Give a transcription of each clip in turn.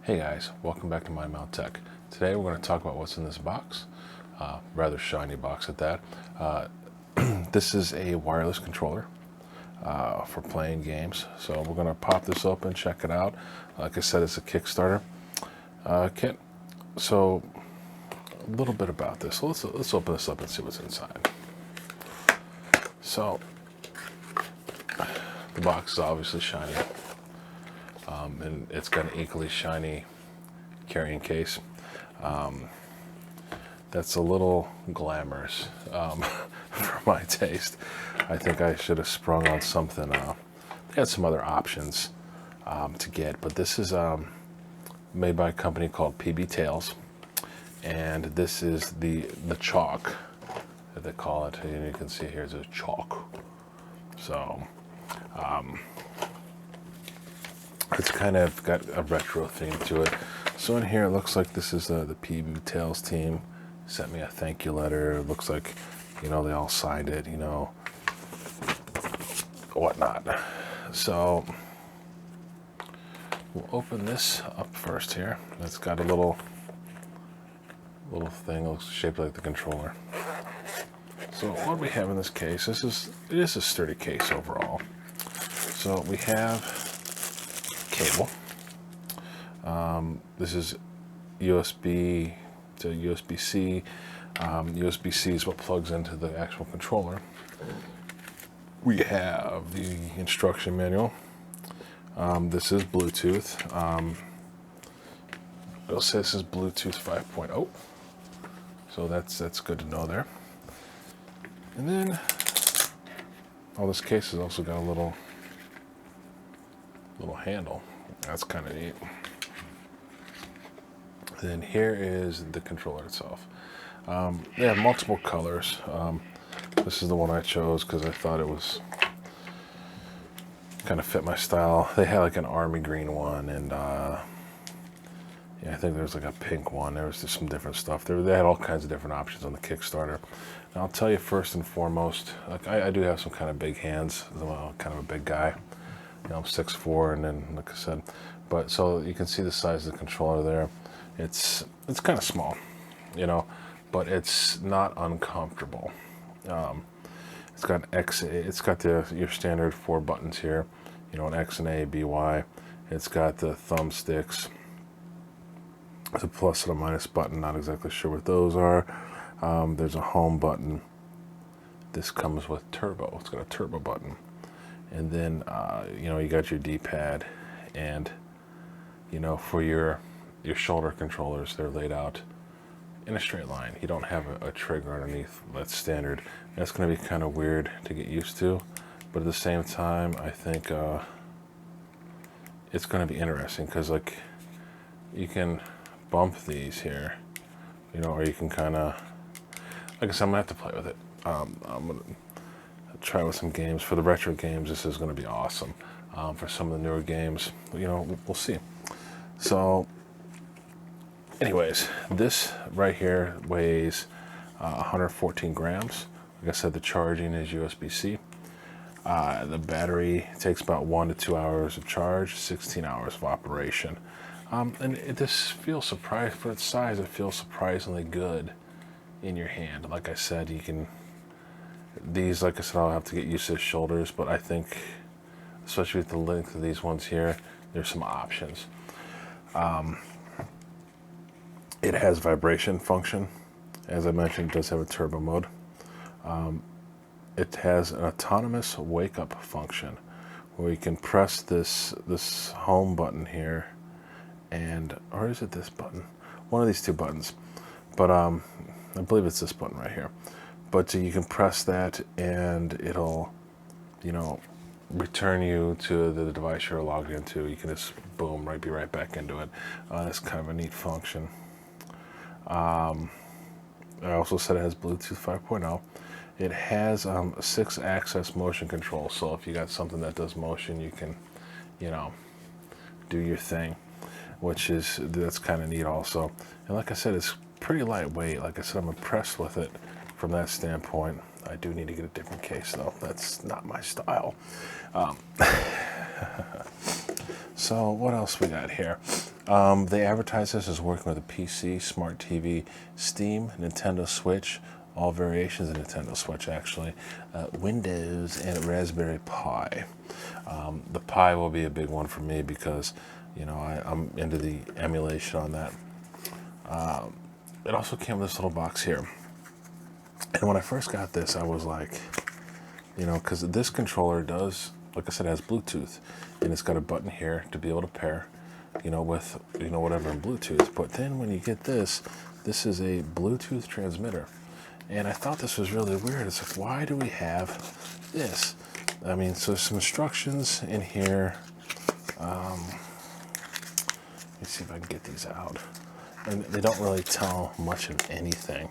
Hey guys, welcome back to My Mount Tech. Today we're going to talk about what's in this box, rather shiny box at that. This is a wireless controller for playing games. So we're going to pop this open, check it out. Like I said, it's a Kickstarter kit. So a little bit about this. So let's open this up and see what's inside. So the box is obviously shiny. And it's got an equally shiny carrying case. That's a little glamorous for my taste. I think I should have sprung on something. They had some other options to get, but this is made by a company called PB Tales, and this is the Choc, that they call it. And you can see here's a Choc. So it's kind of got a retro theme to it. So in here, it looks like this is the PB Tales team sent me a thank you letter. It looks like, they all signed it, whatnot. So we'll open this up first here. It's got a little thing, it looks shaped like the controller. So what do we have in this case? It is a sturdy case overall. So we have cable. This is USB to USB-C. USB-C is what plugs into the actual controller. We have the instruction manual. This is Bluetooth. It'll say this is Bluetooth 5.0. So that's good to know there. And then, this case has also got a little handle. That's kind of neat. And then here is the controller itself. They have multiple colors. This is the one I chose because I thought it was kind of fit my style. They had like an army green one, and I think there was like a pink one. There was just some different stuff. They had all kinds of different options on the Kickstarter. And I'll tell you first and foremost, like I do have some kind of big hands. I'm kind of a big guy. I'm 6'4", and then, like I said, but so you can see the size of the controller there. It's kind of small, but it's not uncomfortable. It's got your standard 4 buttons here, an X and A, B, Y. It's got the thumbsticks. There's a plus and a minus button. Not exactly sure what those are. There's a home button. This comes with turbo. It's got a turbo button. And then, you got your D-pad, and, for your shoulder controllers, they're laid out in a straight line. You don't have a trigger underneath. That's standard. That's going to be kind of weird to get used to, but at the same time, I think it's going to be interesting because, like, you can bump these here, or you can kind of, like I said, I'm going to have to play with it. I'm going to try with some games. For the retro games, this is going to be awesome. For some of the newer games, we'll see. So anyways, this right here weighs 114 grams. Like I said, the charging is USB-C. The battery takes about 1 to 2 hours of charge, 16 hours of operation. And this feels for its size, it feels surprisingly good in your hand. Like I said, like I said, I'll have to get used to the shoulders, but I think, especially with the length of these ones here, there's some options. It has vibration function. As I mentioned, it does have a turbo mode. It has an autonomous wake-up function where you can press this home button here, or is it this button? One of these two buttons. But I believe it's this button right here. But you can press that, and it'll, return you to the device you're logged into. You can just, boom, be right back into it. That's kind of a neat function. I also said it has Bluetooth 5.0. It has 6-axis motion control, so if you got something that does motion, you can, do your thing, that's kind of neat also. And like I said, it's pretty lightweight. Like I said, I'm impressed with it from that standpoint. I do need to get a different case, though. That's not my style. So what else we got here? They advertise this as working with a PC, smart TV, Steam, Nintendo Switch, all variations of Nintendo Switch actually, Windows, and Raspberry Pi. The Pi will be a big one for me because, you know, I'm into the emulation on that. It also came with this little box here. And when I first got this, I was like, you know, because this controller does, like I said, has Bluetooth, and it's got a button here to be able to pair, you know, with, you know, whatever in Bluetooth. But then when you get this, this is a Bluetooth transmitter. And I thought this was really weird. It's like, why do we have this? I mean, so there's some instructions in here. Let me see if I can get these out. And they don't really tell much of anything.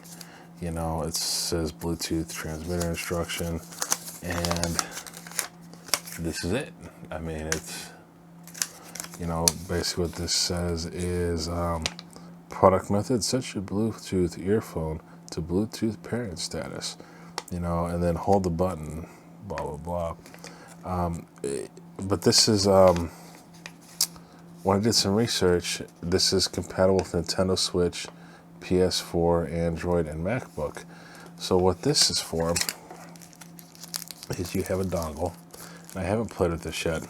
You know, it says Bluetooth transmitter instruction, and this is it. I mean, it's, you know, basically what this says is product method, set your Bluetooth earphone to Bluetooth pairing status, you know, and then hold the button, blah, blah, blah. But this is, when I did some research, this is compatible with Nintendo Switch, PS4, Android, and MacBook. So what this is for is you have a dongle. I haven't played with this yet,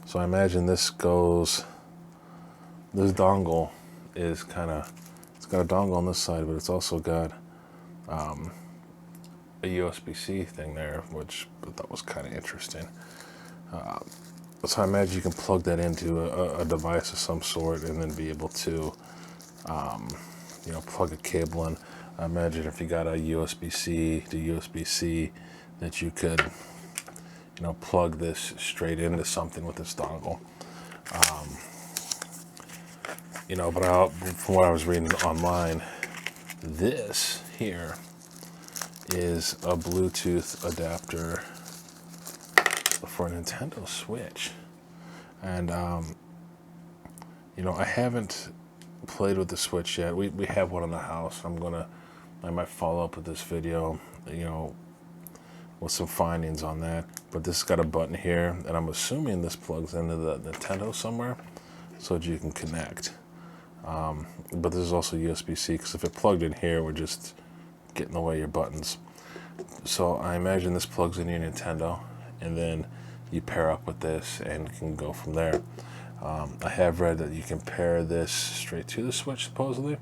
so I imagine this goes, this dongle is kind of, it's got a dongle on this side, but it's also got a USB-C thing there, which I thought was kind of interesting. So I imagine you can plug that into a device of some sort and then be able to, you know, plug a cable in. I imagine if you got a USB-C to USB-C that you could, you know, plug this straight into something with this dongle. You know, but from what I was reading online, this here is a Bluetooth adapter for a Nintendo Switch. And, you know, I haven't played with the Switch yet. We have one in the house. I might follow up with this video, you know, with some findings on that. But this has got a button here, and I'm assuming this plugs into the Nintendo somewhere so that you can connect. But this is also USB-C, because if it plugged in here, we're just get in the way of your buttons. So I imagine this plugs in your Nintendo, and then you pair up with this and can go from there. I have read that you can pair this straight to the Switch supposedly,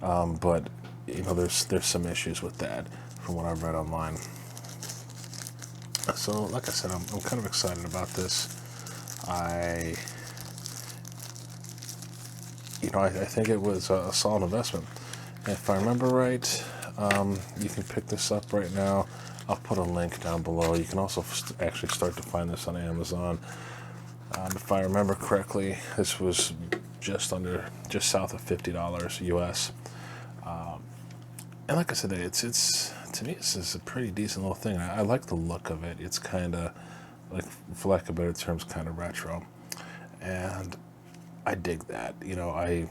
but you know, there's some issues with that from what I've read online. So like I said, I'm kind of excited about this. I think it was a solid investment. If I remember right, you can pick this up right now. I'll put a link down below. You can also actually start to find this on Amazon. If I remember correctly, this was just south of $50 US. And like I said, it's to me, this is a pretty decent little thing. I like the look of it. It's kind of, like, for lack of better terms, kind of retro. And I dig that. You know, I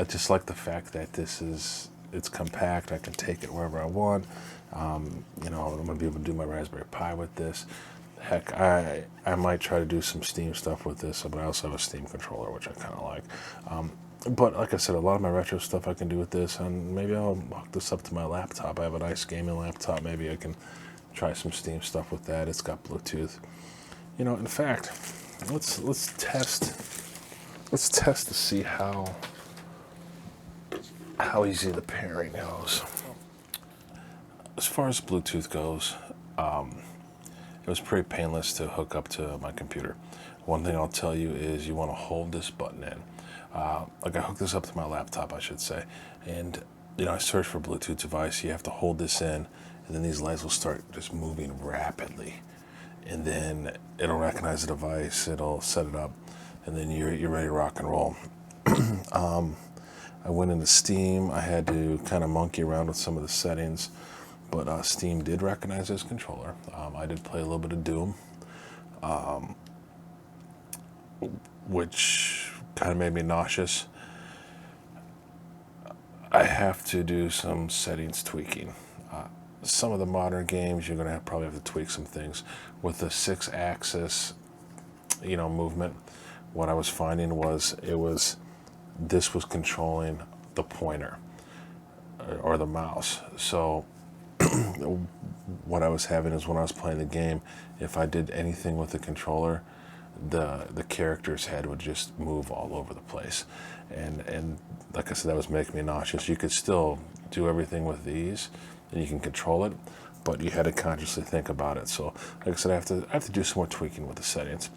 just like the fact that it's compact. I can take it wherever I want. You know, I'm going to be able to do my Raspberry Pi with this. Heck, I might try to do some Steam stuff with this, but I also have a Steam controller, which I kind of like. But like I said, a lot of my retro stuff I can do with this, and maybe I'll hook this up to my laptop. I have a nice gaming laptop. Maybe I can try some Steam stuff with that. It's got Bluetooth. You know, in fact, let's test to see how easy the pairing goes. As far as Bluetooth goes, it was pretty painless to hook up to my computer. One thing I'll tell you is you want to hold this button in. Like, I hooked this up to my laptop, I should say, and you know, I searched for Bluetooth device. You have to hold this in, and then these lights will start just moving rapidly, and then it'll recognize the device, it'll set it up, and then you're ready to rock and roll. I went into Steam. I had to kind of monkey around with some of the settings, but Steam did recognize this controller. I did play a little bit of Doom, which kind of made me nauseous. I have to do some settings tweaking. Some of the modern games, you're going to probably have to tweak some things. With the 6-axis, you know, movement, what I was finding was it was this was controlling the pointer or the mouse. So what I was having is when I was playing the game, if I did anything with the controller, the character's head would just move all over the place, and like I said, that was making me nauseous. You could still do everything with these, and you can control it, but you had to consciously think about it. So, like I said, I have to do some more tweaking with the settings.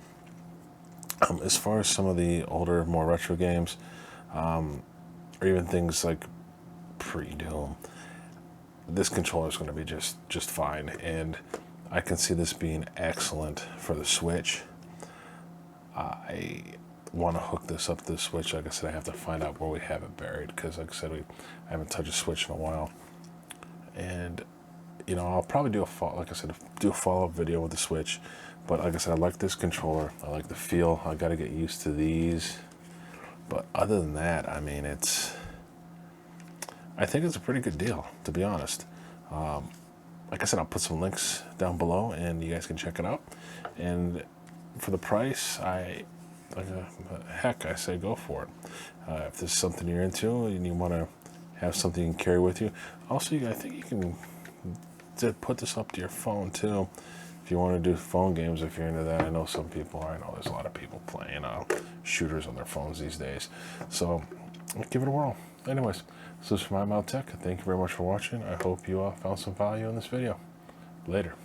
As far as some of the older, more retro games, or even things like pre-Doom, this controller is going to be just fine, and I can see this being excellent for the Switch. I want to hook this up to the Switch. Like I said, I have to find out where we have it buried, because like I said, I haven't touched a Switch in a while. And I'll probably do do a follow-up video with the Switch. But like I said, I like this controller. I like the feel. I got to get used to these. But other than that, I mean, I think it's a pretty good deal, to be honest. Like I said, I'll put some links down below, and you guys can check it out. And for the price, heck, I say go for it. If there's something you're into and you want to have something you can carry with you. Also, I think you can put this up to your phone too, if you want to do phone games. If you're into that, I know there's a lot of people playing shooters on their phones these days. So give it a whirl. Anyways, this is from I'm Out Tech. Thank you very much for watching. I hope you found some value in this video. Later.